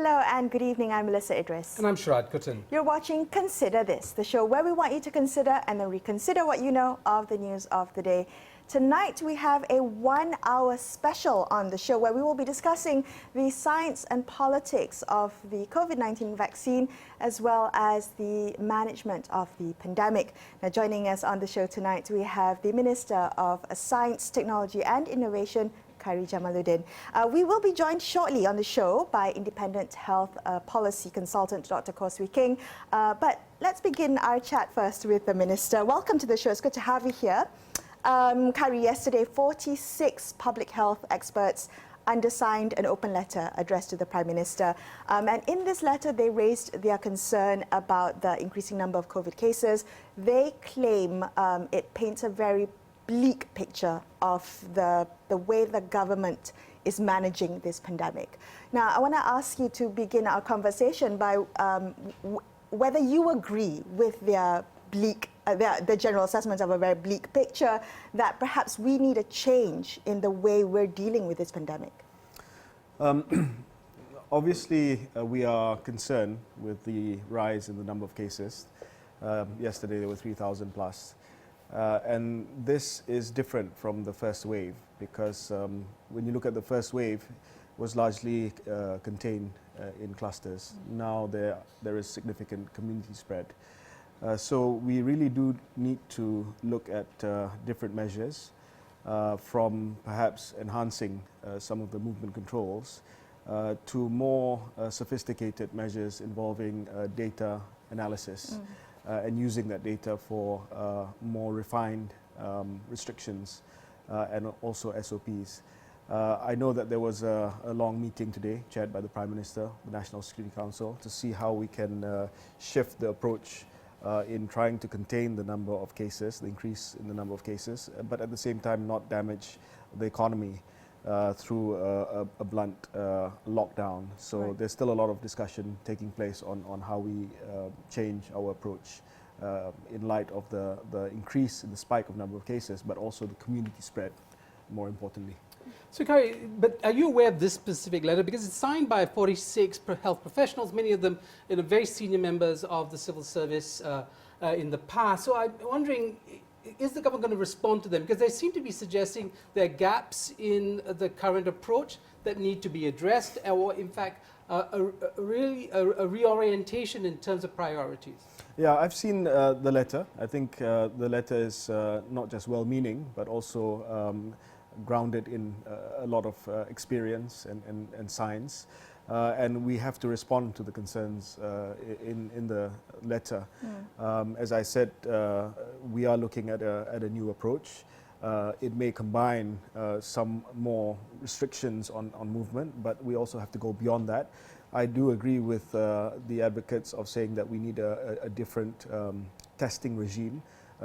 Hello and good evening, I'm Melisa Idris. And I'm Sharaad Kuttan. You're watching Consider This, the show where we want you to consider and then reconsider what you know of the news of the day. Tonight we have a 1-hour special on the show where we will be discussing the science and politics of the COVID-19 vaccine as well as the management of the pandemic. Now joining us on the show tonight we have the Minister of Science, Technology and Innovation, Khairy Jamaluddin. We will be joined shortly on the show by independent health policy consultant Dr Khor Swee Kheng. But let's begin our chat first with the Minister. Welcome to the show. It's good to have you here. Khairy, yesterday 46 public health experts undersigned an open letter addressed to the Prime Minister. And in this letter, they raised their concern about the increasing number of COVID cases. They claim it paints a very bleak picture of the way the government is managing this pandemic. Now, I want to ask you to begin our conversation by whether you agree with their bleak, the general assessment of a very bleak picture, that perhaps we need a change in the way we're dealing with this pandemic. Obviously, we are concerned with the rise in the number of cases. Yesterday, there were 3,000 plus. And this is different from the first wave because when you look at the first wave, it was largely contained in clusters. Now there is significant community spread. So we really do need to look at different measures from perhaps enhancing some of the movement controls to more sophisticated measures involving data analysis. And using that data for more refined restrictions and also SOPs. I know that there was a long meeting today chaired by the Prime Minister, the National Security Council, to see how we can shift the approach in trying to contain the number of cases, the increase in the number of cases, but at the same time not damage the economy through a blunt lockdown. So right. There's still a lot of discussion taking place on how we change our approach in light of the increase in the spike of number of cases, but also the community spread, more importantly. So, Khairy, but are you aware of this specific letter? Because it's signed by 46 health professionals, many of them very senior members of the civil service in the past. So I'm wondering, is the government going to respond to them? Because they seem to be suggesting there are gaps in the current approach that need to be addressed, or in fact, a reorientation in terms of priorities. Yeah, I've seen the letter. I think the letter is not just well-meaning, but also grounded in a lot of experience and science. And we have to respond to the concerns in the letter. As I said, we are looking at a new approach. It may combine some more restrictions on movement, but we also have to go beyond that. I do agree with the advocates of saying that we need a different testing regime,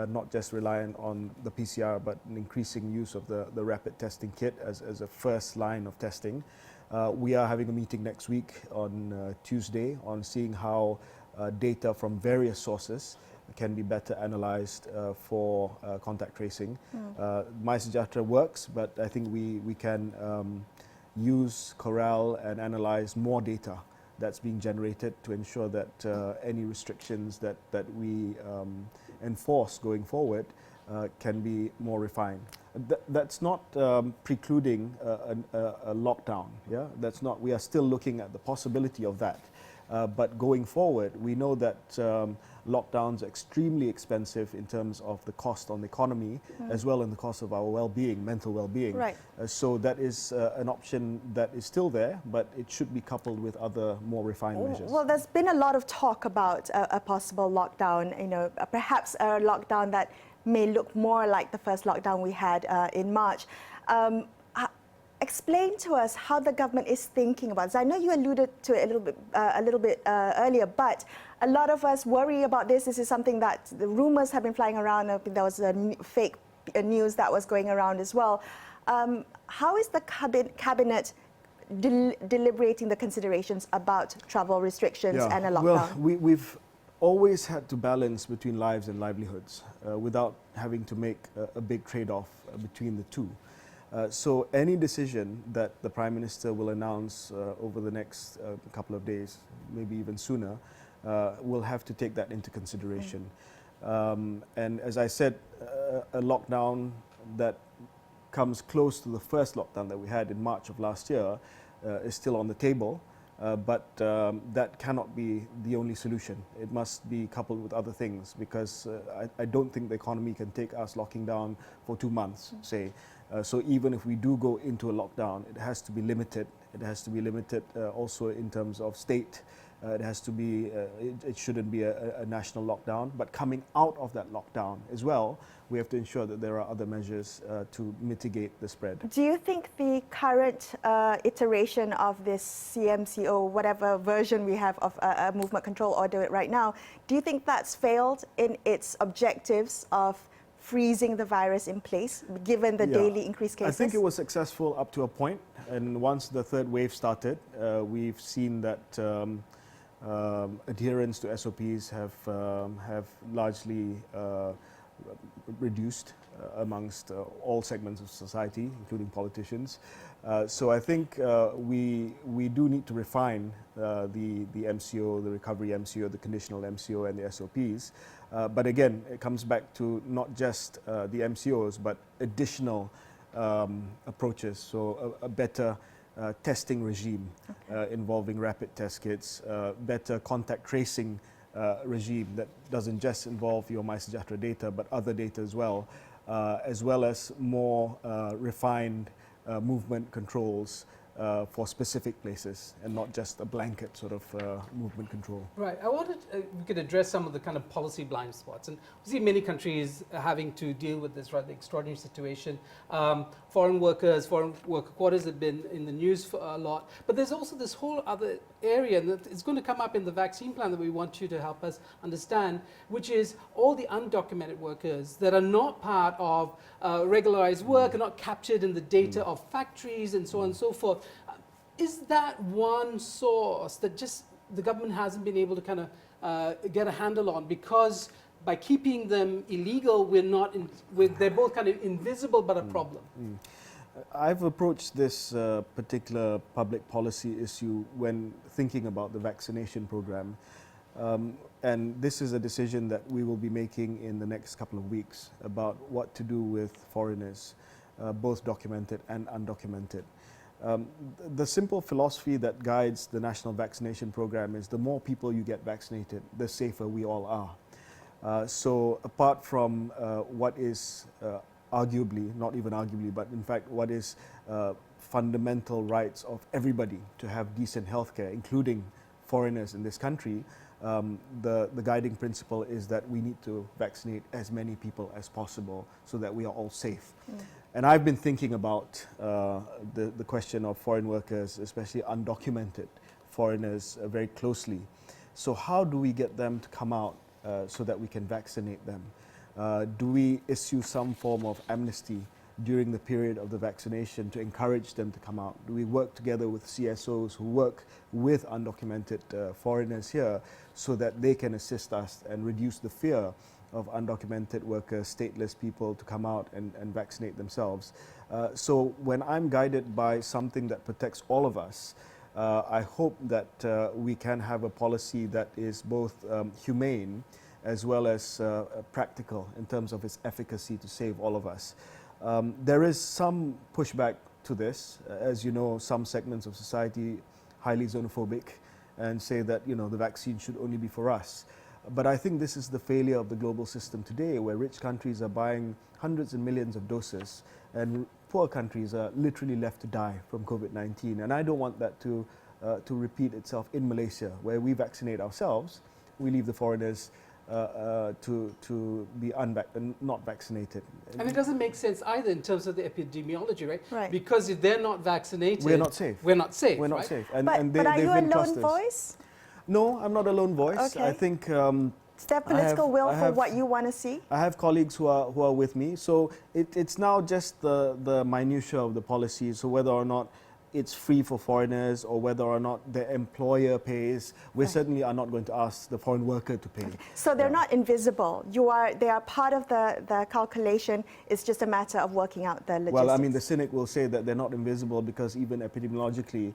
not just reliant on the PCR, but an increasing use of the rapid testing kit as a first line of testing. We are having a meeting next week on Tuesday on seeing how data from various sources can be better analyzed for contact tracing. MySejahtera works, but I think we can use, corral and analyze more data that's being generated to ensure that any restrictions that we enforce going forward can be more refined. That's not precluding a lockdown. Yeah, that's not. We are still looking at the possibility of that. But going forward, we know that lockdowns are extremely expensive in terms of the cost on the economy, as well as the cost of our well-being, mental well-being. Right. So that is an option that is still there, but it should be coupled with other more refined measures. Well, there's been a lot of talk about a possible lockdown, perhaps a lockdown that may look more like the first lockdown we had in March. Explain to us how the government is thinking about this. I know you alluded to it a little bit earlier, but a lot of us worry about this. This is something that the rumors have been flying around. I think there was a fake news that was going around as well. How is the cabinet deliberating the considerations about travel restrictions and a lockdown? Well, we've always had to balance between lives and livelihoods without having to make a big trade-off between the two. So any decision that the Prime Minister will announce over the next couple of days, maybe even sooner, will have to take that into consideration. And as I said, a lockdown that comes close to the first lockdown that we had in March of last year is still on the table. But that cannot be the only solution. It must be coupled with other things, because I don't think the economy can take us locking down for 2 months, say. So even if we do go into a lockdown, it has to be limited. It has to be limited also in terms of state. It has to be, it shouldn't be a national lockdown. But coming out of that lockdown as well, we have to ensure that there are other measures to mitigate the spread. Do you think the current iteration of this CMCO, whatever version we have of a movement control order right now, do you think that's failed in its objectives of freezing the virus in place, given the daily increased cases? I think it was successful up to a point, and once the third wave started, we've seen that adherence to SOPs have largely reduced amongst all segments of society, including politicians. So I think we do need to refine the MCO, the recovery MCO, the conditional MCO, and the SOPs. But again, it comes back to not just the MCOs, but additional approaches. So a better testing regime involving rapid test kits, better contact tracing regime that doesn't just involve your MySejahtera data, but other data as well as more refined movement controls for specific places, and not just a blanket sort of movement control. Right. I wanted we could address some of the kind of policy blind spots, and we see many countries having to deal with this rather extraordinary situation. Foreign worker quotas have been in the news for a lot, but there's also this whole other area that is going to come up in the vaccine plan that we want you to help us understand, which is all the undocumented workers that are not part of regularized work, are not captured in the data of factories and so on and so forth. Is that one source that just the government hasn't been able to kind of get a handle on, because by keeping them illegal, they're both kind of invisible but a problem? I've approached this particular public policy issue when thinking about the vaccination program. And this is a decision that we will be making in the next couple of weeks about what to do with foreigners, both documented and undocumented. The simple philosophy that guides the national vaccination program is the more people you get vaccinated, the safer we all are. So apart from what is arguably, not even arguably, but in fact what is fundamental rights of everybody to have decent healthcare, including foreigners in this country, the guiding principle is that we need to vaccinate as many people as possible so that we are all safe. And I've been thinking about the question of foreign workers, especially undocumented foreigners, very closely. So how do we get them to come out so that we can vaccinate them? Do we issue some form of amnesty during the period of the vaccination to encourage them to come out? Do we work together with CSOs who work with undocumented foreigners here so that they can assist us and reduce the fear of undocumented workers, stateless people to come out and vaccinate themselves? So when I'm guided by something that protects all of us, I hope that we can have a policy that is both humane as well as practical in terms of its efficacy to save all of us. There is some pushback to this. As you know, some segments of society highly xenophobic and say that, you know, the vaccine should only be for us. But I think this is the failure of the global system today, where rich countries are buying hundreds and millions of doses and poor countries are literally left to die from COVID-19. And I don't want that to repeat itself in Malaysia, where we vaccinate ourselves, we leave the foreigners to be not vaccinated. And it doesn't make sense either in terms of the epidemiology, right? Right. Because if they're not vaccinated, we're not safe. We're not safe. We're not right? safe. But are you a lone voice? No, I'm not a lone voice. Okay. I think Is there political will for what you want to see? I have colleagues who are with me. So it's now just the minutiae of the policy. So whether or not it's free for foreigners or whether or not the employer pays, we certainly are not going to ask the foreign worker to pay. So they're not invisible. They are part of the calculation. It's just a matter of working out the logistics. Well, I mean, the cynic will say that they're not invisible because even epidemiologically,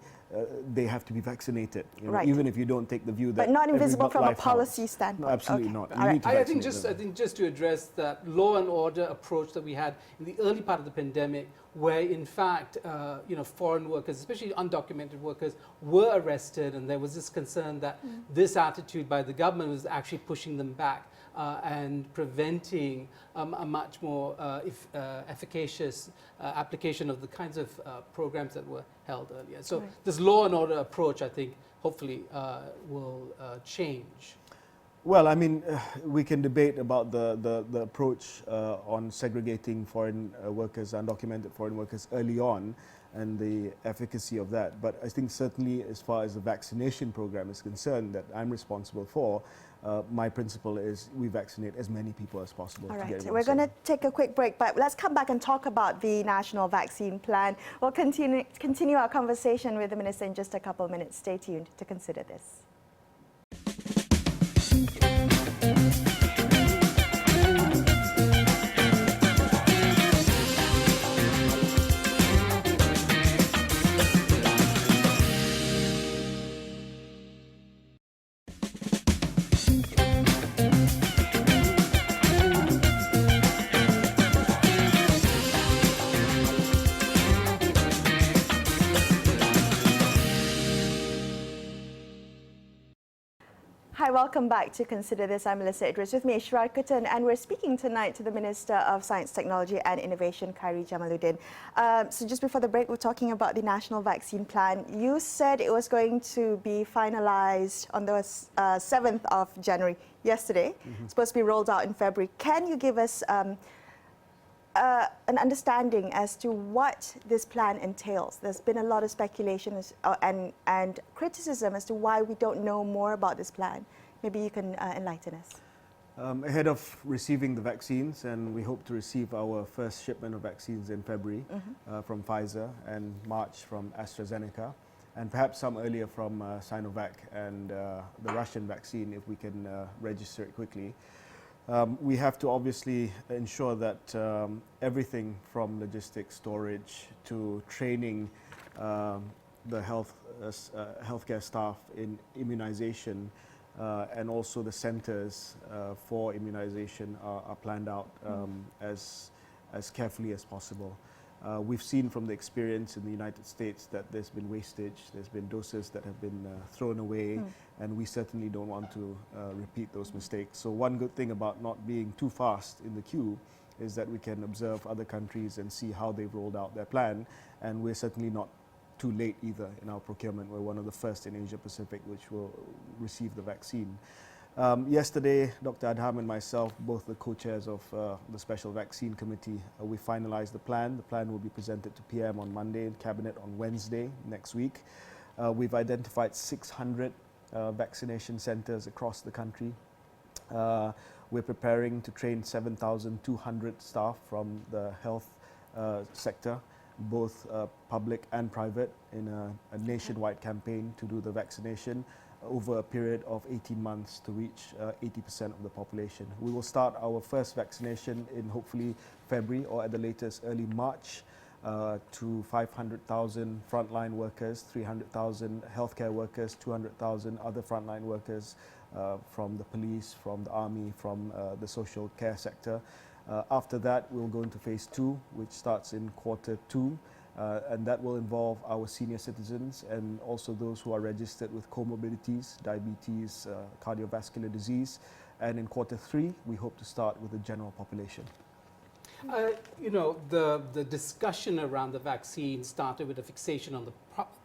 they have to be vaccinated. You know, even if you don't take the view that. But not invisible from a life policy counts. standpoint. No, absolutely Okay. not. You need to I think vaccinate them. just to address that law and order approach that we had in the early part of the pandemic, where in fact, foreign workers, especially undocumented workers, were arrested, and there was this concern that this attitude by the government was actually pushing them back and preventing a much more efficacious application of the kinds of programs that were held earlier. So this law and order approach, I think, hopefully will change. Well, I mean, we can debate about the approach on segregating foreign workers, undocumented foreign workers early on, and the efficacy of that. But I think certainly as far as the vaccination program is concerned that I'm responsible for, my principle is we vaccinate as many people as possible. All to right, get we're going to take a quick break, but let's come back and talk about the national vaccine plan. We'll continue our conversation with the Minister in just a couple of minutes. Stay tuned to consider this. Hi, welcome back to Consider This. I'm Melisa Idris. With me is Sharaad Kuttan, and we're speaking tonight to the Minister of Science, Technology and Innovation, Khairy Jamaluddin. So just before the break, we're talking about the national vaccine plan. You said it was going to be finalized on the 7th of January, yesterday. It's supposed to be rolled out in February. Can you give us an understanding as to what this plan entails? There's been a lot of speculation and criticism as to why we don't know more about this plan. Maybe you can enlighten us. Ahead of receiving the vaccines, and we hope to receive our first shipment of vaccines in February from Pfizer and March from AstraZeneca, and perhaps some earlier from Sinovac and the Russian vaccine if we can register it quickly. We have to obviously ensure that everything from logistics, storage to training the healthcare staff in immunization and also the centers for immunization are planned out as carefully as possible. We've seen from the experience in the United States that there's been wastage, there's been doses that have been thrown away, and we certainly don't want to repeat those mistakes. So one good thing about not being too fast in the queue is that we can observe other countries and see how they've rolled out their plan, and we're certainly not too late either in our procurement. We're one of the first in Asia Pacific which will receive the vaccine. Yesterday, Dr. Adham and myself, both the co-chairs of the Special Vaccine Committee, we finalized the plan. The plan will be presented to PM on Monday and Cabinet on Wednesday next week. We've identified 600 vaccination centers across the country. We're preparing to train 7,200 staff from the health sector, both public and private, in a nationwide campaign to do the vaccination over a period of 18 months to reach 80% of the population. We will start our first vaccination in hopefully February or at the latest early March to 500,000 frontline workers, 300,000 healthcare workers, 200,000 other frontline workers from the police, from the army, from the social care sector. After that, we'll go into phase 2, which starts in Q2. And that will involve our senior citizens and also those who are registered with comorbidities, diabetes, cardiovascular disease. And in Q3, we hope to start with the general population. The discussion around the vaccine started with a fixation on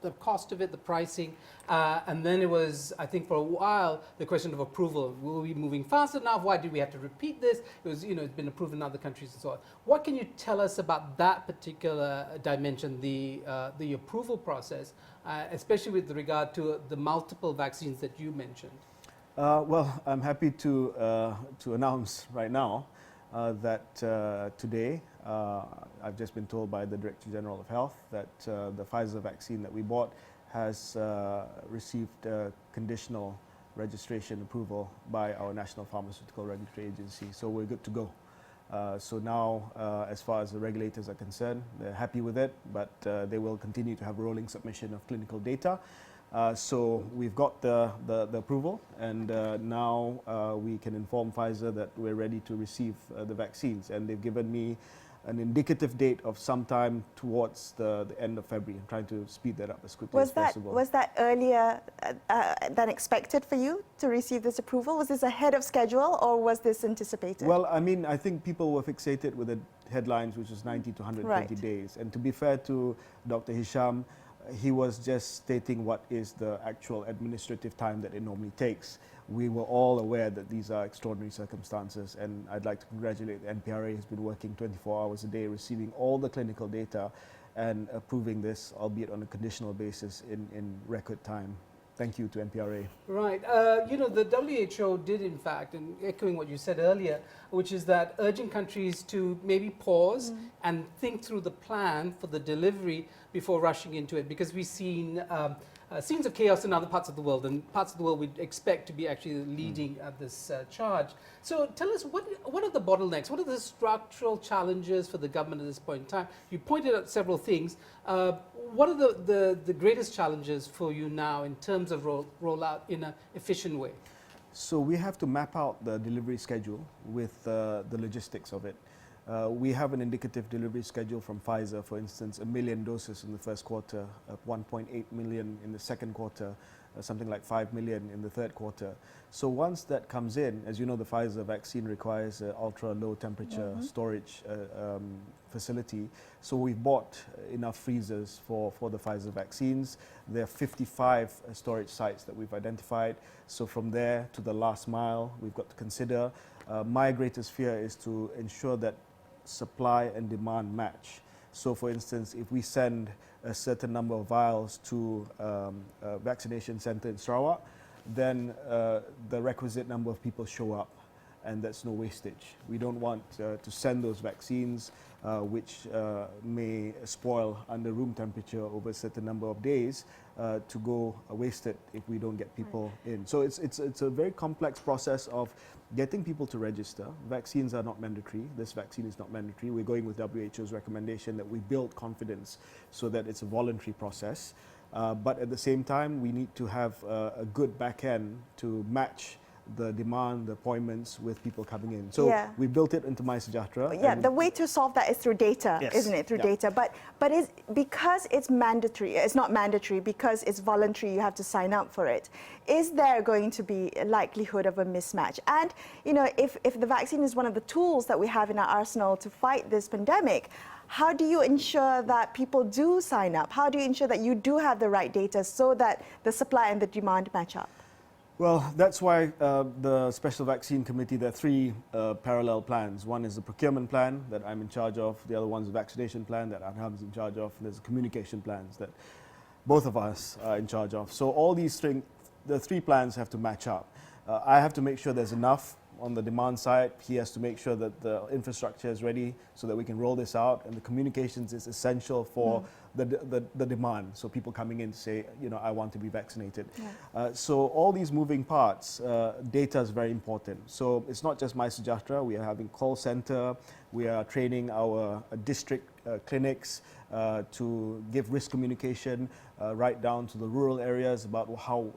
the cost of it, the pricing, and then it was, I think for a while, the question of approval. Will we be moving fast enough? Why did we have to repeat this? It was, it's been approved in other countries and so on. What can you tell us about that particular dimension, the approval process, especially with regard to the multiple vaccines that you mentioned? Well, I'm happy to announce right now that today, I've just been told by the Director General of Health that the Pfizer vaccine that we bought has received conditional registration approval by our National Pharmaceutical Regulatory Agency. So we're good to go. So now, as far as the regulators are concerned, they're happy with it, but they will continue to have rolling submission of clinical data. So we've got the approval, and now we can inform Pfizer that we're ready to receive the vaccines. And they've given me an indicative date of sometime towards the end of February. I'm trying to speed that up as quickly as possible. Was that earlier than expected for you to receive this approval? Was this ahead of schedule, or was this anticipated? Well, I mean, I think people were fixated with the headlines, which was 90 to 120 days. And to be fair to Dr. Hisham, he was just stating what is the actual administrative time that it normally takes. We were all aware that these are extraordinary circumstances, and I'd like to congratulate the NPRA, who's been working 24 hours a day, receiving all the clinical data and approving this, albeit on a conditional basis, in record time. Thank you to NPRA. Right. You know, the WHO did, in fact, and echoing what you said earlier, which is that urging countries to maybe pause and think through the plan for the delivery before rushing into it, because we've seen scenes of chaos in other parts of the world, and parts of the world we'd expect to be actually leading at this charge. So tell us, what are the bottlenecks? What are the structural challenges for the government at this point in time? You pointed out several things. What are the greatest challenges for you now in terms of rollout in an efficient way? So we have to map out the delivery schedule with the logistics of it. We have an indicative delivery schedule from Pfizer, for instance, 1 million doses in the first quarter, 1.8 million in the second quarter, something like 5 million in the third quarter. So once that comes in, as you know, the Pfizer vaccine requires an ultra low temperature storage facility. So we've bought enough freezers for the Pfizer vaccines. There are 55 storage sites that we've identified. So from there to the last mile, we've got to consider. My greatest fear is to ensure that supply and demand match. So for instance, if we send a certain number of vials to a vaccination center in Sarawak, then the requisite number of people show up, and that's no wastage. We don't want to send those vaccines which may spoil under room temperature over a certain number of days to go wasted if we don't get people in. So it's a very complex process of getting people to register. Vaccines are not mandatory. This vaccine is not mandatory. We're going with WHO's recommendation that we build confidence so that it's a voluntary process. But at the same time, we need to have a good back end to match the demand, the appointments with people coming in. So we built it into MySejahtera. Yeah, the way to solve that is through data, isn't it? Through data. But because it's mandatory, it's not mandatory, because it's voluntary, you have to sign up for it. Is there going to be a likelihood of a mismatch? And, you know, if the vaccine is one of the tools that we have in our arsenal to fight this pandemic, how do you ensure that people do sign up? How do you ensure that you do have the right data so that the supply and the demand match up? Well, that's why the Special Vaccine Committee, there are three parallel plans. One is the procurement plan that I'm in charge of. The other one is the vaccination plan that Arham's in charge of. There's communication plans that both of us are in charge of. So all these the three plans have to match up. I have to make sure there's enough on the demand side. He has to make sure that the infrastructure is ready so that we can roll this out. And the communications is essential for the demand. So people coming in to say, you know, I want to be vaccinated. So all these moving parts, data is very important. So it's not just MySejahtera. We are having call center. We are training our district clinics to give risk communication right down to the rural areas about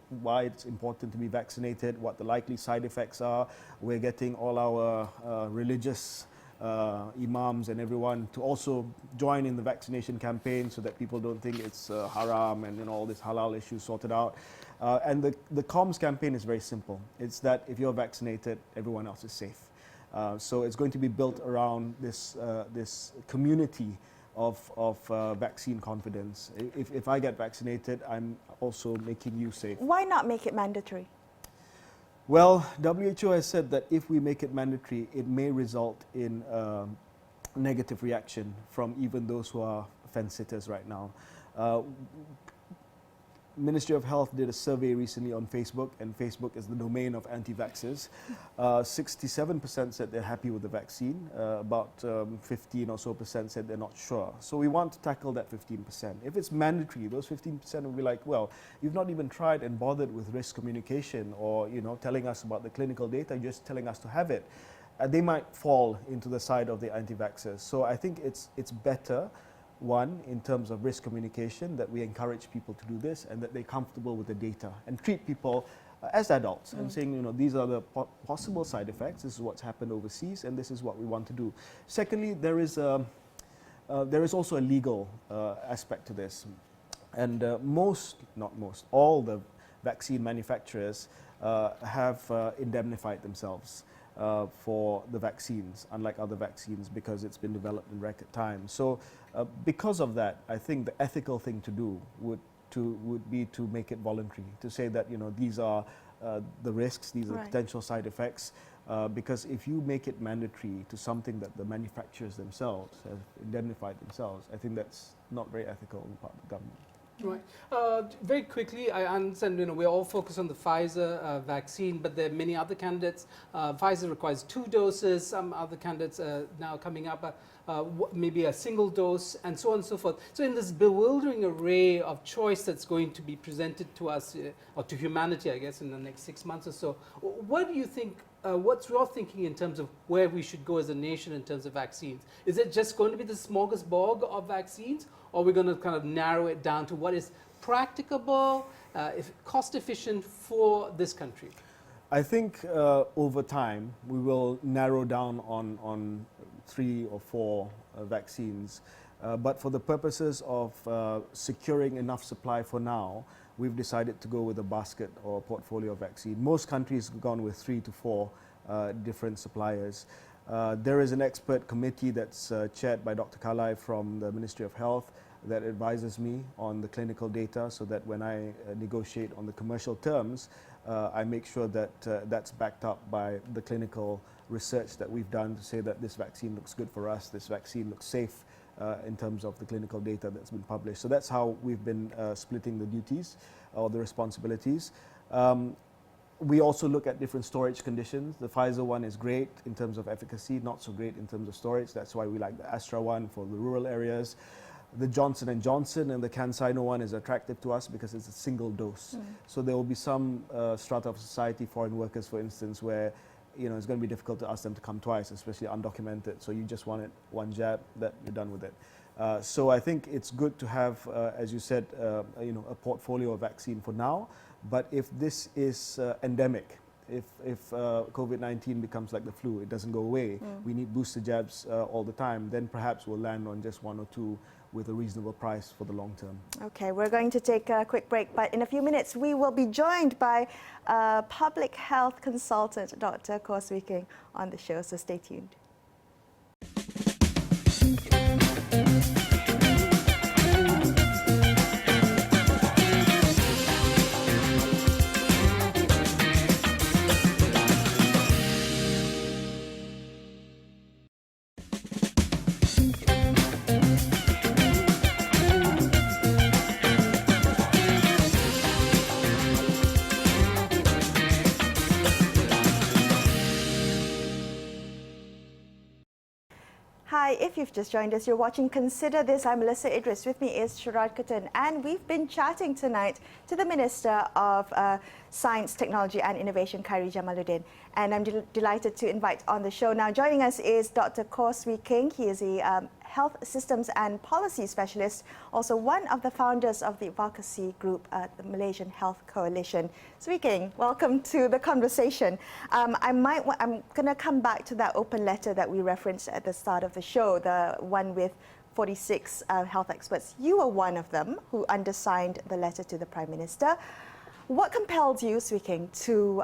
why it's important to be vaccinated, what the likely side effects are. We're getting all our religious imams and everyone to also join in the vaccination campaign so that people don't think it's haram and, you know, all this halal issues sorted out. And the comms campaign is very simple. It's that if you're vaccinated, everyone else is safe. So it's going to be built around this community of vaccine confidence. If I get vaccinated, I'm also making you safe. Why not make it mandatory? Well, WHO has said that if we make it mandatory, it may result in negative reaction from even those who are fence sitters right now. Ministry of Health did a survey recently on Facebook, and Facebook is the domain of anti-vaxxers. 67% said they're happy with the vaccine. About 15 or so percent said they're not sure. So we want to tackle that 15%. If it's mandatory, those 15% will be like, well, you've not even tried and bothered with risk communication, or telling us about the clinical data, you're just telling us to have it. They might fall into the side of the anti-vaxxers. So I think it's better, one, in terms of risk communication, that we encourage people to do this and that they're comfortable with the data and treat people as adults and saying, these are the possible side effects, this is what's happened overseas, and this is what we want to do. Secondly, there is also a legal aspect to this. And all the vaccine manufacturers have indemnified themselves for the vaccines, unlike other vaccines, because it's been developed in record time. So because of that, I think the ethical thing to do would be to make it voluntary, to say that these are the risks, these are potential side effects, because if you make it mandatory to something that the manufacturers themselves have indemnified themselves, I think that's not very ethical on the part of the government. Right. Very quickly, I understand we're all focused on the Pfizer vaccine, but there are many other candidates. Pfizer requires 2 doses. Some other candidates are now coming up, maybe a single dose, and so on and so forth. So in this bewildering array of choice that's going to be presented to us, or to humanity, I guess, in the next 6 months or so, what do you think? What's your thinking in terms of where we should go as a nation in terms of vaccines? Is it just going to be the smorgasbord of vaccines, or are we going to kind of narrow it down to what is practicable, cost efficient for this country? I think over time we will narrow down on 3 or 4 vaccines, but for the purposes of securing enough supply for now, we've decided to go with a basket or portfolio of vaccine. Most countries have gone with 3 to 4 different suppliers. There is an expert committee that's chaired by Dr. Kalai from the Ministry of Health that advises me on the clinical data, so that when I negotiate on the commercial terms, I make sure that that's backed up by the clinical research that we've done to say that this vaccine looks good for us, this vaccine looks safe in terms of the clinical data that's been published. So that's how we've been splitting the duties or the responsibilities. We also look at different storage conditions. The Pfizer one is great in terms of efficacy, not so great in terms of storage. That's why we like the Astro one for the rural areas. The Johnson & Johnson and the CanSino one is attractive to us because it's a single dose. So there will be some strata of society, foreign workers for instance, where it's going to be difficult to ask them to come twice, especially undocumented. So you just want it one jab, that you're done with it. So I think it's good to have, as you said, a portfolio of vaccine for now. But if this is endemic, if COVID-19 becomes like the flu, it doesn't go away, we need booster jabs all the time, then perhaps we'll land on just 1 or 2 with a reasonable price for the long term. Okay, we're going to take a quick break, but in a few minutes we will be joined by public health consultant Dr. Khor Swee Kheng on the show, so stay tuned. Hi, if you've just joined us, you're watching Consider This. I'm Melisa Idris. With me is Sharaad Kuttan, and we've been chatting tonight to the Minister of Science, Technology and Innovation, Khairy Jamaluddin. And I'm delighted to invite on the show now. Joining us is Dr. Khor Swee Kheng. He is a health systems and policy specialist, also one of the founders of the advocacy group, the Malaysian Health Coalition. Swee Kheng, welcome to the conversation. I'm going to come back to that open letter that we referenced at the start of the show, the one with 46 health experts. You were one of them who undersigned the letter to the Prime Minister. What compelled you, Swee Kheng, to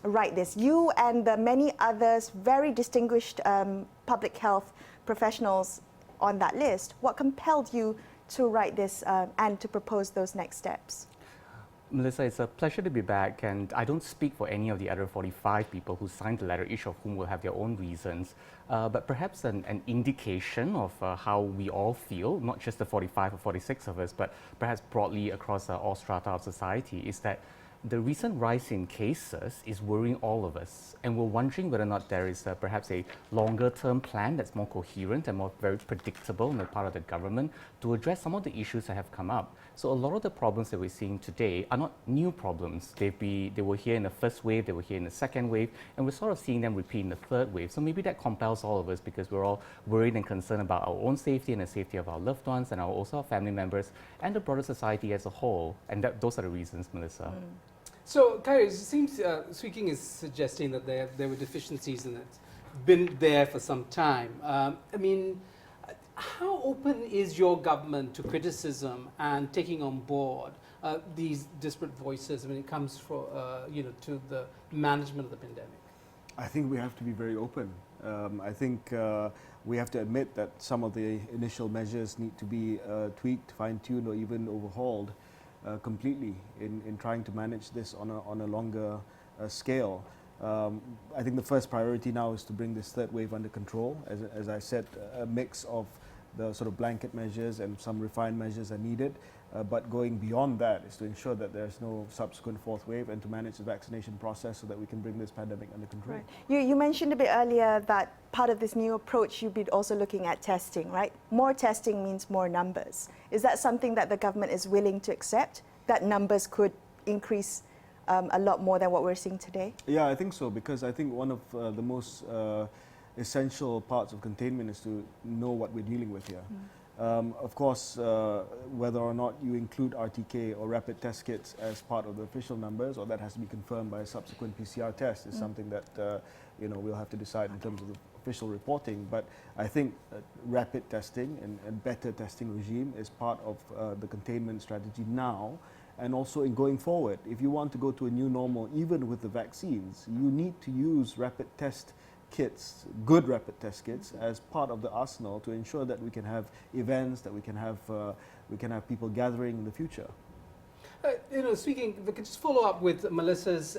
write this? You and the many others, very distinguished public health professionals on that list, what compelled you to write this and to propose those next steps? Melissa, it's a pleasure to be back, and I don't speak for any of the other 45 people who signed the letter, each of whom will have their own reasons, but perhaps an indication of how we all feel, not just the 45 or 46 of us, but perhaps broadly across all strata of society, is that the recent rise in cases is worrying all of us, and we're wondering whether or not there is perhaps a longer term plan that's more coherent and more very predictable on the part of the government to address some of the issues that have come up. So a lot of the problems that we're seeing today are not new problems. They were here in the first wave, they were here in the second wave, and we're sort of seeing them repeat in the third wave. So maybe that compels all of us, because we're all worried and concerned about our own safety and the safety of our loved ones and also our family members and the broader society as a whole. And those are the reasons, Melissa. So, Khairy, it seems Swee Kheng is suggesting that there were deficiencies and it's been there for some time. I mean, how open is your government to criticism and taking on board these disparate voices when it comes to the management of the pandemic? I think we have to be very open. I think we have to admit that some of the initial measures need to be tweaked, fine-tuned, or even overhauled completely in trying to manage this on a longer scale. I think the first priority now is to bring this third wave under control. As I said, a mix of the sort of blanket measures and some refined measures are needed, but going beyond that is to ensure that there's no subsequent fourth wave and to manage the vaccination process so that we can bring this pandemic under control. Right. You mentioned a bit earlier that part of this new approach you've been also looking at testing, right? More testing means more numbers. Is that something that the government is willing to accept, that numbers could increase a lot more than what we're seeing today? Yeah, I think so, because I think one of the most essential parts of containment is to know what we're dealing with here. Of course, whether or not you include RTK or rapid test kits as part of the official numbers, or that has to be confirmed by a subsequent PCR test, is something that we'll have to decide in terms of the official reporting. But I think rapid testing and better testing regime is part of the containment strategy now, and also in going forward. If you want to go to a new normal, even with the vaccines, you need to use rapid test kits, good rapid test kits, as part of the arsenal to ensure that we can have events, that we can have people gathering in the future. Speaking, we could just follow up with Melissa's,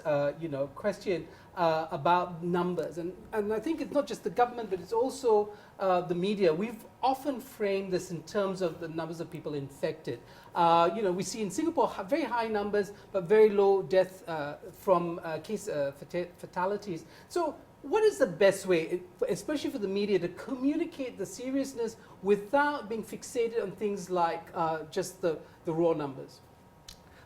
question about numbers, and I think it's not just the government, but it's also the media. We've often framed this in terms of the numbers of people infected. We see in Singapore very high numbers, but very low death from case fatalities. So, what is the best way, especially for the media, to communicate the seriousness without being fixated on things like just the raw numbers?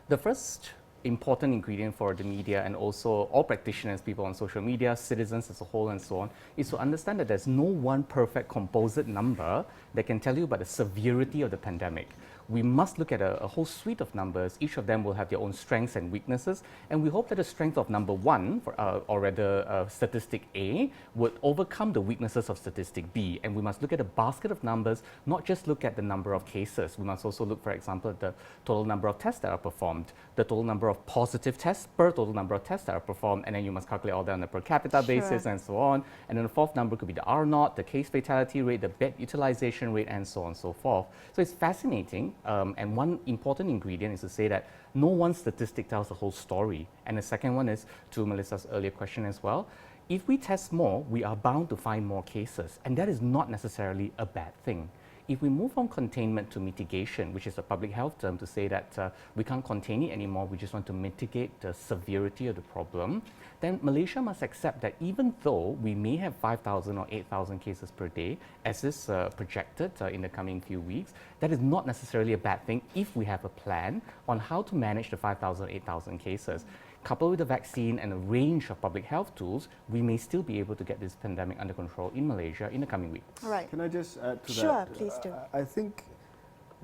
The first important ingredient for the media and also all practitioners, people on social media, citizens as a whole and so on, is to understand that there's no one perfect composite number that can tell you about the severity of the pandemic. We must look at a whole suite of numbers. Each of them will have their own strengths and weaknesses, and we hope that the strength of number one, or rather statistic A, would overcome the weaknesses of statistic B. And we must look at a basket of numbers, not just look at the number of cases. We must also look, for example, at the total number of tests that are performed, the total number of positive tests per total number of tests that are performed, and then you must calculate all that on a per capita basis and so on. And then the fourth number could be the R0, the case fatality rate, the bed utilization rate, and so on and so forth. So it's fascinating. And one important ingredient is to say that no one statistic tells the whole story. And the second one is, to Melissa's earlier question as well, if we test more, we are bound to find more cases. And that is not necessarily a bad thing. If we move from containment to mitigation, which is a public health term to say that we can't contain it anymore, we just want to mitigate the severity of the problem, then Malaysia must accept that even though we may have 5,000 or 8,000 cases per day, as is projected in the coming few weeks, that is not necessarily a bad thing if we have a plan on how to manage the 5,000, 8,000 cases. Coupled with the vaccine and a range of public health tools, we may still be able to get this pandemic under control in Malaysia in the coming weeks. Right. Can I just add to that? Sure, please do. I think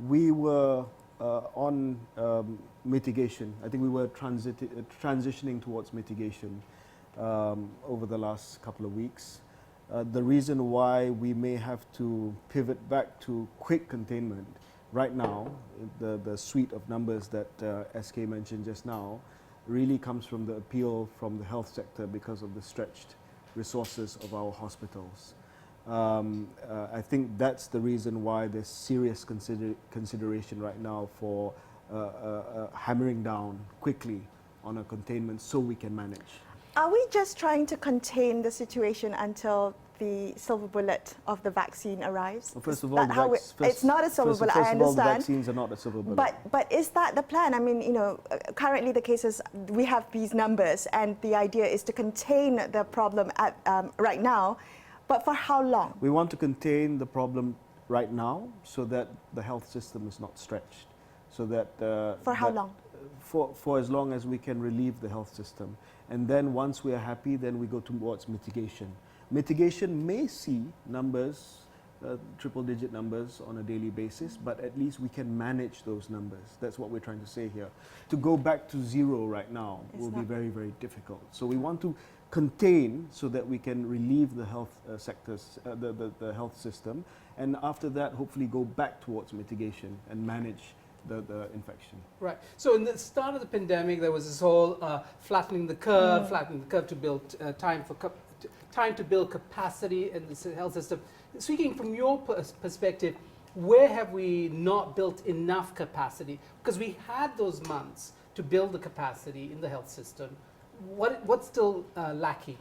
we were on mitigation. I think we were transitioning towards mitigation over the last couple of weeks. The reason why we may have to pivot back to quick containment right now, the suite of numbers that SK mentioned just now, really comes from the appeal from the health sector because of the stretched resources of our hospitals. I think that's the reason why there's serious consideration right now for hammering down quickly on a containment so we can manage. Are we just trying to contain the situation until the silver bullet of the vaccine arrives? Well, first Is of all, that how it's not a silver bullet, I First of all, the understand. vaccines are not a silver bullet. But is that the plan? I mean, you know, currently the cases, we have these numbers, and the idea is to contain the problem at right now. But for how long? We want to contain the problem right now so that the health system is not stretched. So that For how long? For as long as we can relieve the health system. And then once we are happy, then we go towards mitigation. Mitigation may see numbers, triple-digit numbers on a daily basis, but at least we can manage those numbers. That's what we're trying to say here. To go back to zero right now will be very, very difficult. So we want to contain so that we can relieve the health sectors, the health system, and after that, hopefully go back towards mitigation and manage the infection. Right. So in the start of the pandemic, there was this whole flattening the curve to build time to build capacity in the health system. Speaking from your perspective, where have we not built enough capacity? Because we had those months to build the capacity in the health system. What's still lacking?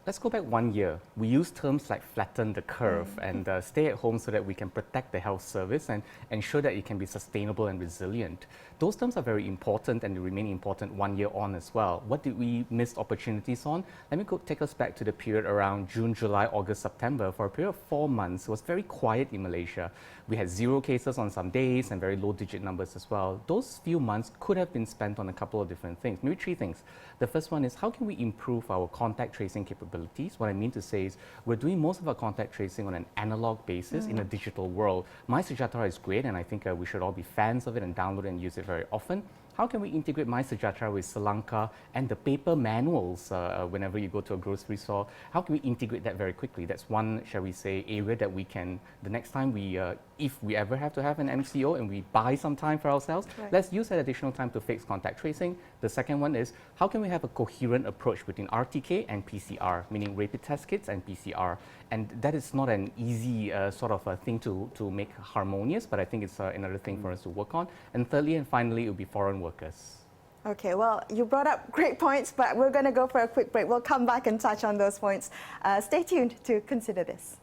Let's go back 1 year. We use terms like flatten the curve and stay at home so that we can protect the health service and ensure that it can be sustainable and resilient. Those terms are very important and they remain important 1 year on as well. What did we miss opportunities on? Let me take us back to the period around June, July, August, September. For a period of 4 months, it was very quiet in Malaysia. We had 0 cases on some days and very low digit numbers as well. Those few months could have been spent on a couple of different things, maybe 3 things. The first one is, how can we improve our contact tracing capabilities? What I mean to say is, we're doing most of our contact tracing on an analog basis in a digital world. MySejahtera is great, and I think we should all be fans of it and download it and use it very often. How can we integrate MySejahtera with Sri Lanka and the paper manuals whenever you go to a grocery store? How can we integrate that very quickly? That's one, shall we say, area that we can, the next time we, if we ever have to have an MCO and we buy some time for ourselves, let's use that additional time to fix contact tracing. The second one is, how can we have a coherent approach between RTK and PCR, meaning rapid test kits and PCR? And that is not an easy sort of a thing to make harmonious, but I think it's another thing for us to work on. And thirdly and finally, it would be foreign workers. Okay, well, you brought up great points, but we're going to go for a quick break. We'll come back and touch on those points. Stay tuned to consider this.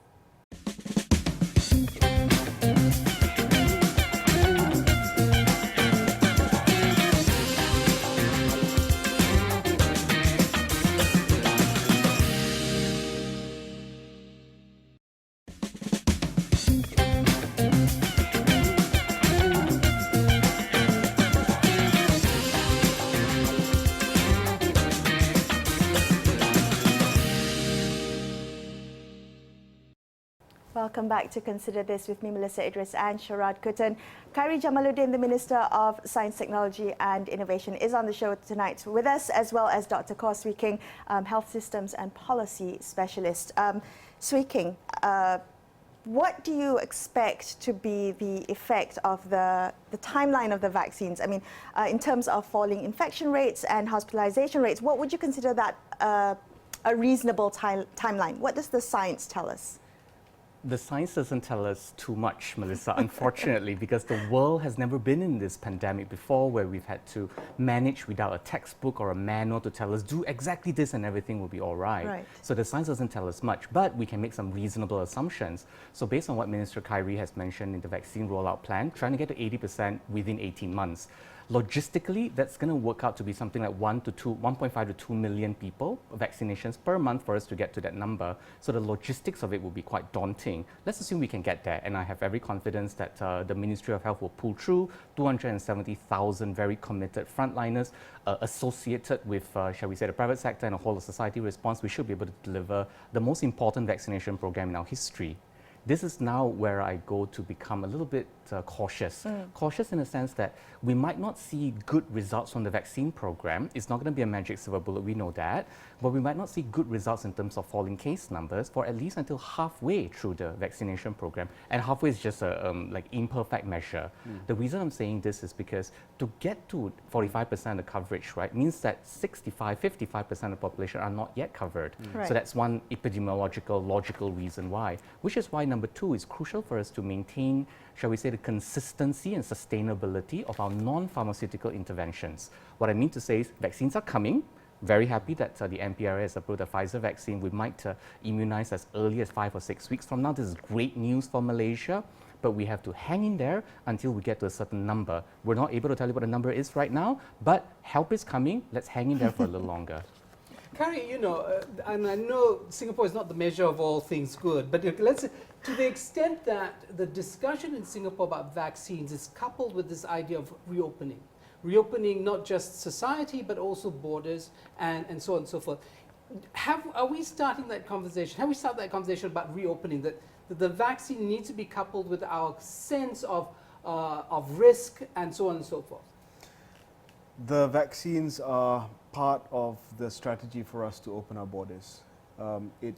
Welcome back to Consider This with me, Melisa Idris and Sharaad Kuttan. Khairy Jamaluddin, the Minister of Science, Technology and Innovation, is on the show tonight with us, as well as Dr Khor Swee Kheng, Health Systems and Policy Specialist. Swee Kheng, what do you expect to be the effect of the timeline of the vaccines? I mean, in terms of falling infection rates and hospitalization rates, what would you consider that a reasonable timeline? What does the science tell us? The science doesn't tell us too much, Melissa, unfortunately, because the world has never been in this pandemic before where we've had to manage without a textbook or a manual to tell us, do exactly this and everything will be all right. So the science doesn't tell us much, but we can make some reasonable assumptions. So based on what Minister Khairy has mentioned in the vaccine rollout plan, trying to get to 80% within 18 months. Logistically, that's going to work out to be something like 1.5 to 2 million people, vaccinations per month for us to get to that number. So the logistics of it will be quite daunting. Let's assume we can get there, and I have every confidence that the Ministry of Health will pull through 270,000 very committed frontliners associated with, shall we say, the private sector and a whole of society response. We should be able to deliver the most important vaccination program in our history. This is now where I go to become a little bit cautious. Cautious in the sense that we might not see good results from the vaccine program. It's not going to be a magic silver bullet, we know that. But we might not see good results in terms of falling case numbers for at least until halfway through the vaccination program. And halfway is just a like imperfect measure. The reason I'm saying this is because to get to 45% of the coverage, right, means that 55% of the population are not yet covered. So that's one epidemiological, logical reason why. Which is why number two is crucial for us to maintain, shall we say, the consistency and sustainability of our non-pharmaceutical interventions. What I mean to say is vaccines are coming. Very happy that the MPRA has approved the Pfizer vaccine. We might immunize as early as 5 or 6 weeks from now. This is great news for Malaysia, but we have to hang in there until we get to a certain number. We're not able to tell you what the number is right now, but help is coming. Let's hang in there for a little longer. Khairy, you know, and I know Singapore is not the measure of all things good, but let's, to the extent that the discussion in Singapore about vaccines is coupled with this idea of reopening not just society but also borders and so on and so forth. Are we starting that conversation? Have we started that conversation about reopening, that the vaccine needs to be coupled with our sense of risk and so on and so forth? The vaccines are part of the strategy for us to open our borders. It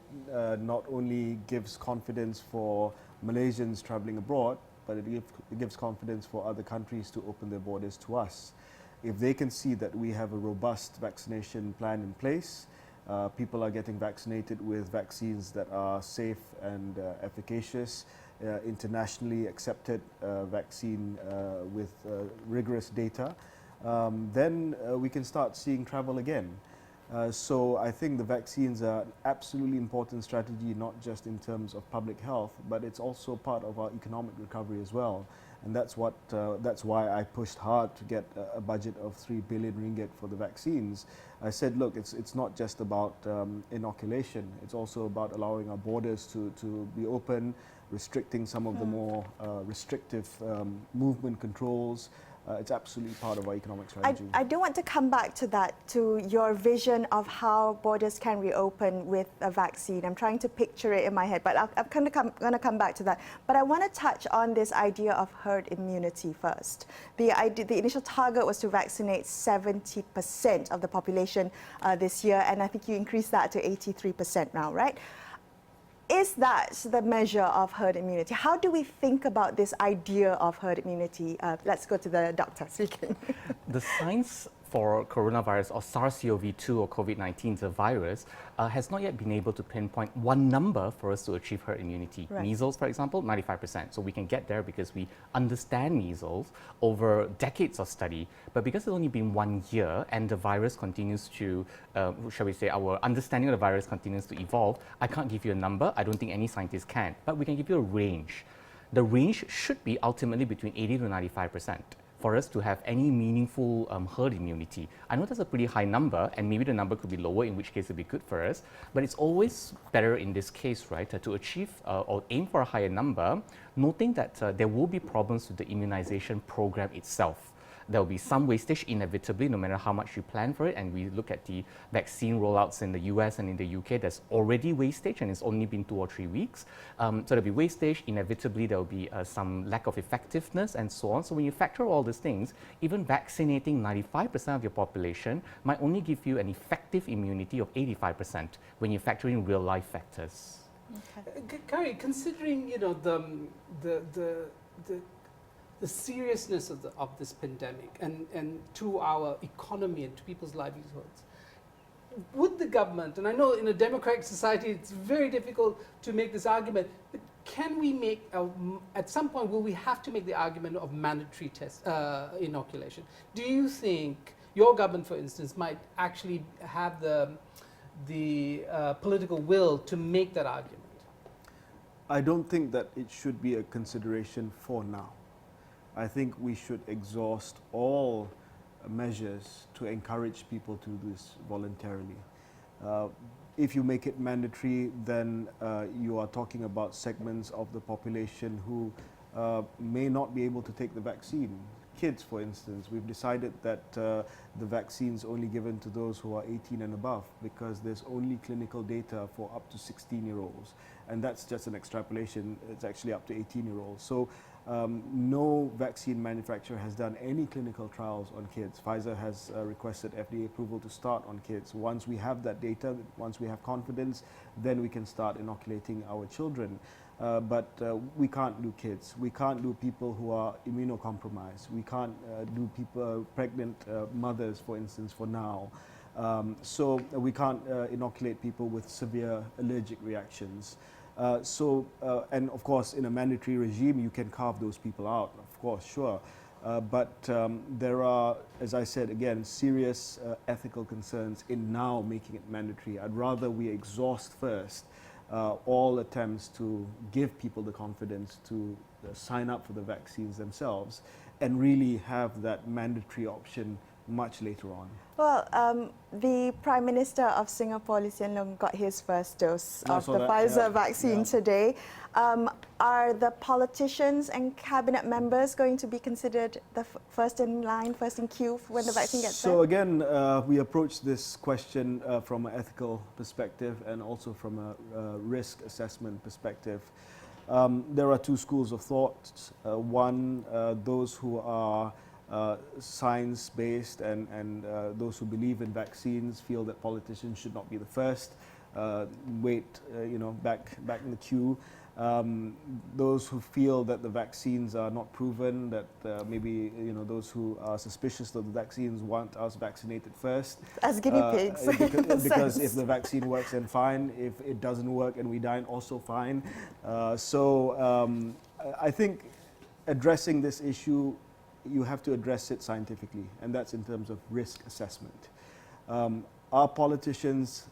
not only gives confidence for Malaysians travelling abroad, but it gives confidence for other countries to open their borders to us. If they can see that we have a robust vaccination plan in place, people are getting vaccinated with vaccines that are safe and efficacious, internationally accepted vaccine with rigorous data, then we can start seeing travel again. So I think the vaccines are an absolutely important strategy, not just in terms of public health, but it's also part of our economic recovery as well. And that's why I pushed hard to get a budget of 3 billion ringgit for the vaccines. I said, look, it's not just about inoculation. It's also about allowing our borders to be open, restricting some of the more restrictive movement controls. It's absolutely part of our economic strategy. I do want to come back to that, to your vision of how borders can reopen with a vaccine. I'm trying to picture it in my head, but I'm going to come back to that. But I want to touch on this idea of herd immunity first. The initial target was to vaccinate 70% of the population this year, and I think you increased that to 83% now, right? Is that the measure of herd immunity? How do we think about this idea of herd immunity? Let's go to the doctor speaking. The science for coronavirus or SARS-CoV-2 or COVID-19, the virus, has not yet been able to pinpoint one number for us to achieve herd immunity. Right. Measles, for example, 95%. So we can get there because we understand measles over decades of study. But because it's only been 1 year and the virus continues to, shall we say, our understanding of the virus continues to evolve, I can't give you a number. I don't think any scientist can. But we can give you a range. The range should be ultimately between 80 to 95%. For us to have any meaningful herd immunity. I know that's a pretty high number, and maybe the number could be lower, in which case it'd be good for us, but it's always better in this case, right, to achieve or aim for a higher number, noting that there will be problems with the immunization program itself. There will be some wastage inevitably, no matter how much you plan for it, and we look at the vaccine rollouts in the US and in the UK, there's already wastage and it's only been 2 or 3 weeks. So there'll be wastage, inevitably there will be some lack of effectiveness and so on. So when you factor all these things, even vaccinating 95% of your population might only give you an effective immunity of 85% when you factor in real life factors. Okay. Khairy, considering, you know, the seriousness of this pandemic and to our economy and to people's livelihoods, would the government, and I know in a democratic society it's very difficult to make this argument, but can we make, at some point will we have to make the argument of mandatory inoculation? Do you think your government, for instance, might actually have the political will to make that argument? I don't think that it should be a consideration for now. I think we should exhaust all measures to encourage people to do this voluntarily. If you make it mandatory, then you are talking about segments of the population who may not be able to take the vaccine. Kids, for instance, we've decided that the vaccine is only given to those who are 18 and above because there's only clinical data for up to 16-year-olds. And that's just an extrapolation. It's actually up to 18-year-olds. So no vaccine manufacturer has done any clinical trials on kids. Pfizer has requested FDA approval to start on kids. Once we have that data, once we have confidence, then we can start inoculating our children. But we can't do kids. We can't do people who are immunocompromised. We can't do people, pregnant mothers, for instance, for now. So we can't inoculate people with severe allergic reactions. And of course, in a mandatory regime, you can carve those people out, of course, sure. But there are, as I said again, serious ethical concerns in now making it mandatory. I'd rather we exhaust first all attempts to give people the confidence to sign up for the vaccines themselves and really have that mandatory option much later on. Well, the Prime Minister of Singapore, Lee Hsien Loong, got his first dose of the that, Pfizer vaccine today. Are the politicians and cabinet members going to be considered the first in line, first in queue when the vaccine gets there? So again, we approach this question from an ethical perspective and also from a risk assessment perspective. There are two schools of thought. One, those who are science-based and those who believe in vaccines feel that politicians should not be the first, wait, back in the queue. Those who feel that the vaccines are not proven, that maybe those who are suspicious of the vaccines want us vaccinated first. As guinea pigs. Because if the vaccine works, then fine. If it doesn't work and we die, also fine. I think addressing this issue, you have to address it scientifically, and that's in terms of risk assessment. Our politicians,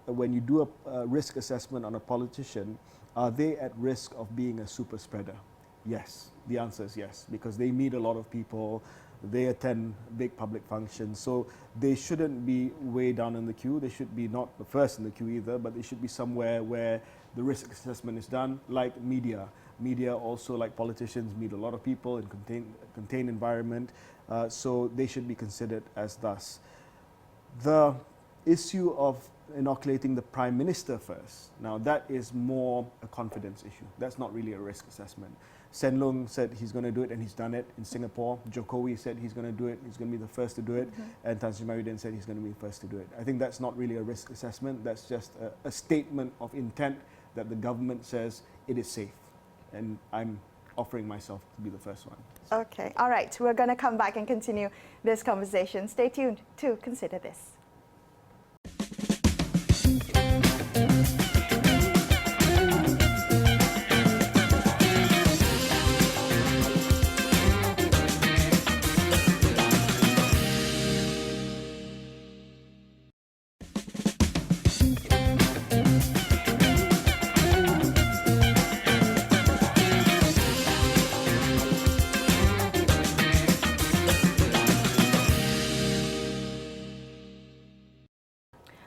when you do a risk assessment on a politician, are they at risk of being a super spreader? Yes, the answer is yes, because they meet a lot of people, they attend big public functions, so they shouldn't be way down in the queue. They should be not the first in the queue either, but they should be somewhere where the risk assessment is done, like media. Media also, like politicians, meet a lot of people in contained environment, so they should be considered as thus. The issue of inoculating the Prime Minister first, now that is more a confidence issue. That's not really a risk assessment. Hsien Loong said he's going to do it, and he's done it in Singapore. Jokowi said he's going to do it, he's going to be the first to do it, and Tan Sri Jamaluddin said he's going to be the first to do it. I think that's not really a risk assessment, that's just a statement of intent that the government says it is safe, and I'm offering myself to be the first one. Okay, all right, we're going to come back and continue this conversation. Stay tuned to Consider This.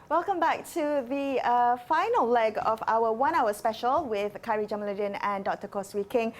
Welcome back to the final leg of our 1 hour special with Khairy Jamaluddin and Dr Khor Swee Kheng.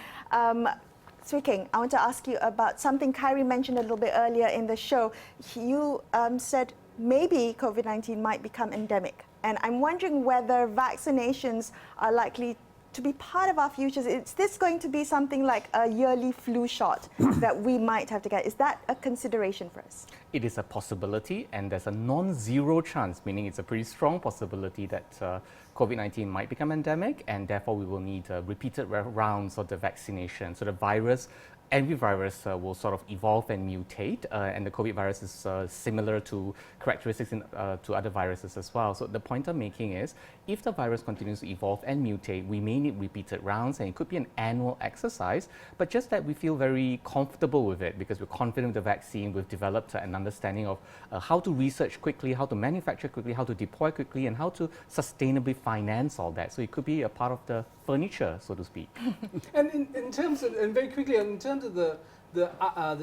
Swee Kheng, I want to ask you about something Khairy mentioned a little bit earlier in the show. You said maybe COVID-19 might become endemic, and I'm wondering whether vaccinations are likely to be part of our futures. Is this going to be something like a yearly flu shot that we might have to get? Is that a consideration for us? It is a possibility, and there's a non-zero chance, meaning it's a pretty strong possibility that COVID-19 might become endemic, and therefore we will need repeated rounds of the vaccination. So the virus, every virus will sort of evolve and mutate, and the COVID virus is similar to characteristics to other viruses as well. So the point I'm making is, if the virus continues to evolve and mutate, we may need repeated rounds, and it could be an annual exercise, but just that we feel very comfortable with it because we're confident with the vaccine. We've developed an understanding of how to research quickly, how to manufacture quickly, how to deploy quickly, and how to sustainably finance all that. So it could be a part of the furniture, so to speak. And in terms of, and very quickly, in terms of the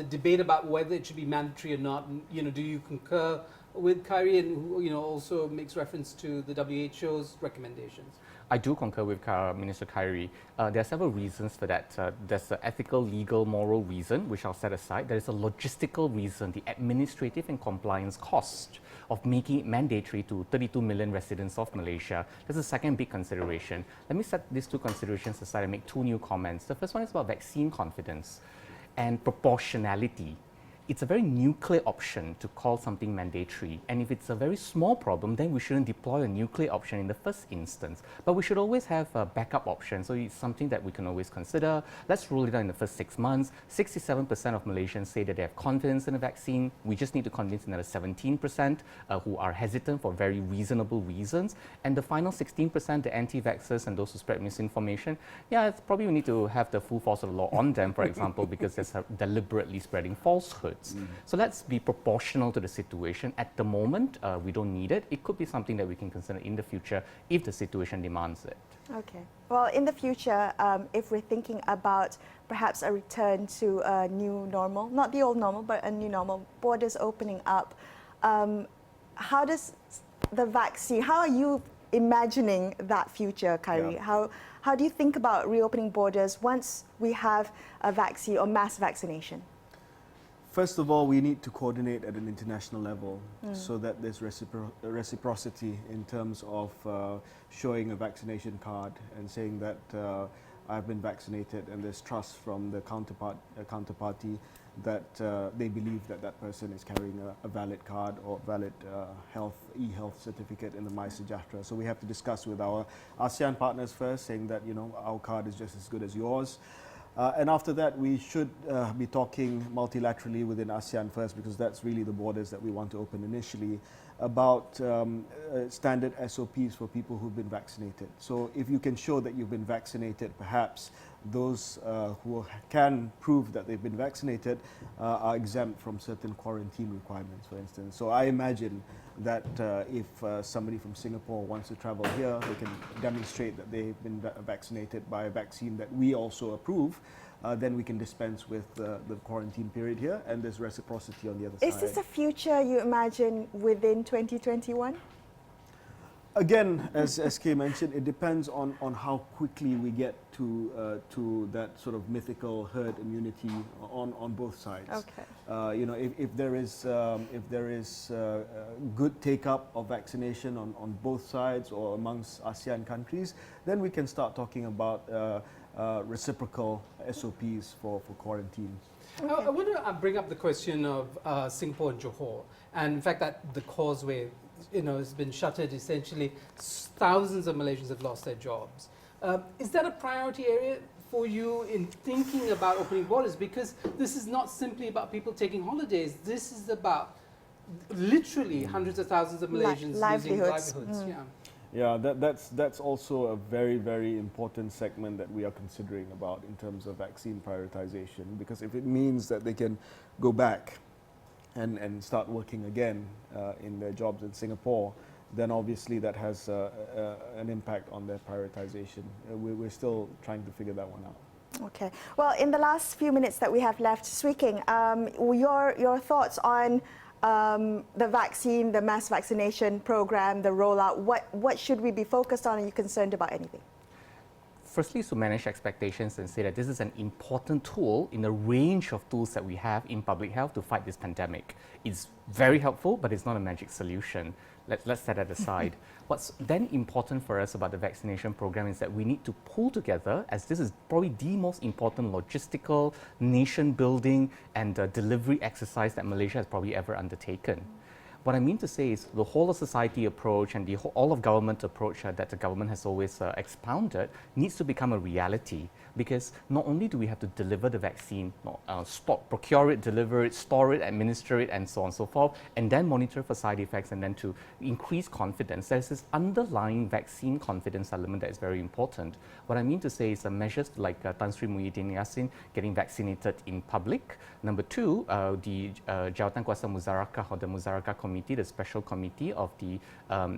debate about whether it should be mandatory or not, do you concur with Khairy, and who also makes reference to the WHO's recommendations? I do concur with Minister Khairy. There are several reasons for that. There's an ethical, legal, moral reason, which I'll set aside. There is a logistical reason, the administrative and compliance cost of making it mandatory to 32 million residents of Malaysia. That's the second big consideration. Let me set these two considerations aside and make two new comments. The first one is about vaccine confidence and proportionality. it's a very nuclear option to call something mandatory. And if it's a very small problem, then we shouldn't deploy a nuclear option in the first instance. But we should always have a backup option. So it's something that we can always consider. Let's roll it out in the first 6 months. 67% of Malaysians say that they have confidence in the vaccine. We just need to convince another 17% who are hesitant for very reasonable reasons. And the final 16%, the anti-vaxxers and those who spread misinformation, yeah, it's probably we need to have the full force of the law on them, for example, because they're deliberately spreading falsehoods. So let's be proportional to the situation. At the moment, we don't need it. It could be something that we can consider in the future if the situation demands it. Okay. Well, in the future, if we're thinking about perhaps a return to a new normal, not the old normal, but a new normal, borders opening up, how does the vaccine, how are you imagining that future, Khairy? Yeah. How do you think about reopening borders once we have a vaccine or mass vaccination? First of all, we need to coordinate at an international level so that there's reciprocity in terms of showing a vaccination card and saying that I've been vaccinated, and there's trust from the counterparty that they believe that that person is carrying a valid card or valid e-health certificate in the MySejahtera. So we have to discuss with our ASEAN partners first, saying that, you know, our card is just as good as yours. And after that, we should be talking multilaterally within ASEAN first, because that's really the borders that we want to open initially, about standard SOPs for people who've been vaccinated. So if you can show that you've been vaccinated, perhaps those who can prove that they've been vaccinated are exempt from certain quarantine requirements, for instance. So I imagine that if somebody from Singapore wants to travel here, they can demonstrate that they've been vaccinated by a vaccine that we also approve. Then we can dispense with the quarantine period here, and there's reciprocity on the other side. Is this a future you imagine within 2021? Again, as SK mentioned, it depends on how quickly we get to that sort of mythical herd immunity on both sides. Okay. You know, if there is good take-up of vaccination on both sides or amongst ASEAN countries, then we can start talking about reciprocal SOPs for quarantine. Okay. I want to bring up the question of Singapore and Johor, and in fact that the causeway, you know, has been shuttered. Essentially, thousands of Malaysians have lost their jobs. Is that a priority area for you in thinking about opening borders? Because this is not simply about people taking holidays. This is about literally hundreds of thousands of Malaysians losing livelihoods. Yeah, that's also a very, very important segment that we are considering about in terms of vaccine prioritization, because if it means that they can go back and start working again in their jobs in Singapore, then obviously that has an impact on their prioritization. We're still trying to figure that one out. Okay. Well, in the last few minutes that we have left, Swee Kheng, your thoughts on the vaccine, the mass vaccination program, the rollout. What should we be focused on? Are you concerned about anything? Firstly, to manage expectations and say that this is an important tool in the range of tools that we have in public health to fight this pandemic. It's very helpful, but it's not a magic solution. Let's set that aside. What's then important for us about the vaccination program is that we need to pull together, as this is probably the most important logistical, nation-building and delivery exercise that Malaysia has probably ever undertaken. What I mean to say is the whole of society approach and the all of government approach that the government has always expounded needs to become a reality, because not only do we have to deliver the vaccine, procure it, deliver it, store it, administer it, and so on and so forth, and then monitor for side effects, and then to increase confidence. There's this underlying vaccine confidence element that is very important. What I mean to say is measures like Tan Sri Muhyiddin Yassin getting vaccinated in public. Number two, the Jawatan Kuasa Muzarakah or the Muzarakah Committee, the special committee of the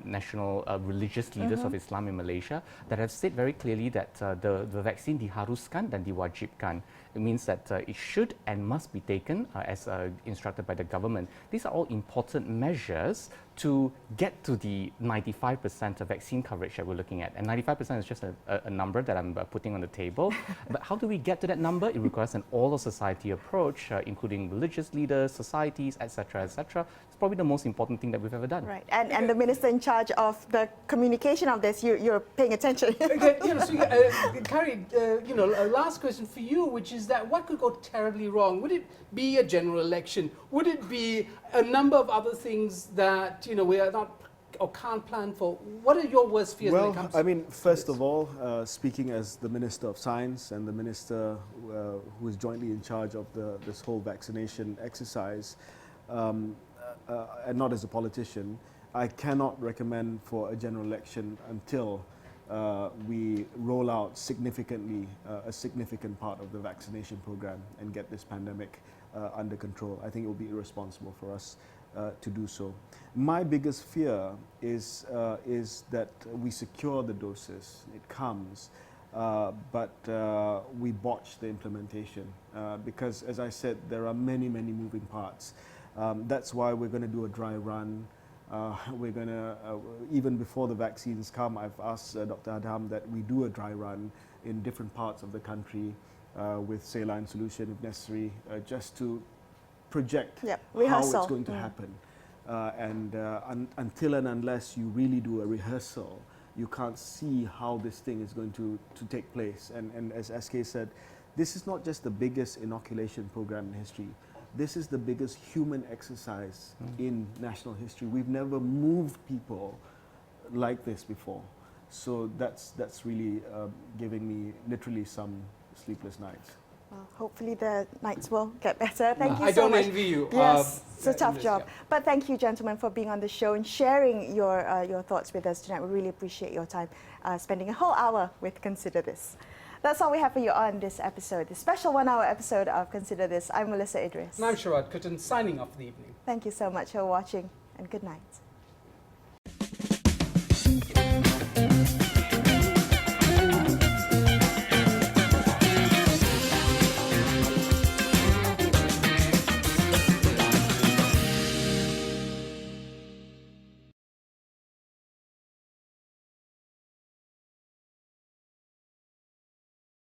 national religious leaders of Islam in Malaysia, that have said very clearly that the vaccine diharuskan dan diwajibkan. It means that it should and must be taken as instructed by the government. These are all important measures to get to the 95% of vaccine coverage that we're looking at. And 95% is just a number that I'm putting on the table. But how do we get to that number? It requires an all-of-society approach, including religious leaders, societies, etc., etc. It's probably the most important thing that we've ever done. Right, and the minister in charge of the communication of this, you're paying attention. Okay, Khairy, a last question for you, which is that what could go terribly wrong? Would it be a general election? Would it be a number of other things that we are not or can't plan for? What are your worst fears when it comes to first of all, speaking as the Minister of Science and the Minister who is jointly in charge of this whole vaccination exercise, and not as a politician, I cannot recommend for a general election until we roll out significantly a significant part of the vaccination program and get this pandemic under control. I think it will be irresponsible for us to do so. My biggest fear is that we secure the doses, it comes, but we botch the implementation because, as I said, there are many moving parts. That's why we're going to do a dry run. We're going to, even before the vaccines come, I've asked Dr. Adham that we do a dry run in different parts of the country with saline solution if necessary, just to project how it's going to happen. Until and unless you really do a rehearsal, you can't see how this thing is going to take place. And as SK said, this is not just the biggest inoculation program in history. This is the biggest human exercise in national history. We've never moved people like this before. So that's really giving me literally some sleepless nights. Well, hopefully the nights will get better. Thank you I so don't much. envy you. Yes, it's a tough job. Yeah. But thank you, gentlemen, for being on the show and sharing your thoughts with us tonight. We really appreciate your time spending a whole hour with Consider This. That's all we have for you on this episode, the special 1-hour episode of Consider This. I'm Melisa Idris. And I'm Sharaad Kuttan, signing off for the evening. Thank you so much for watching, and good night.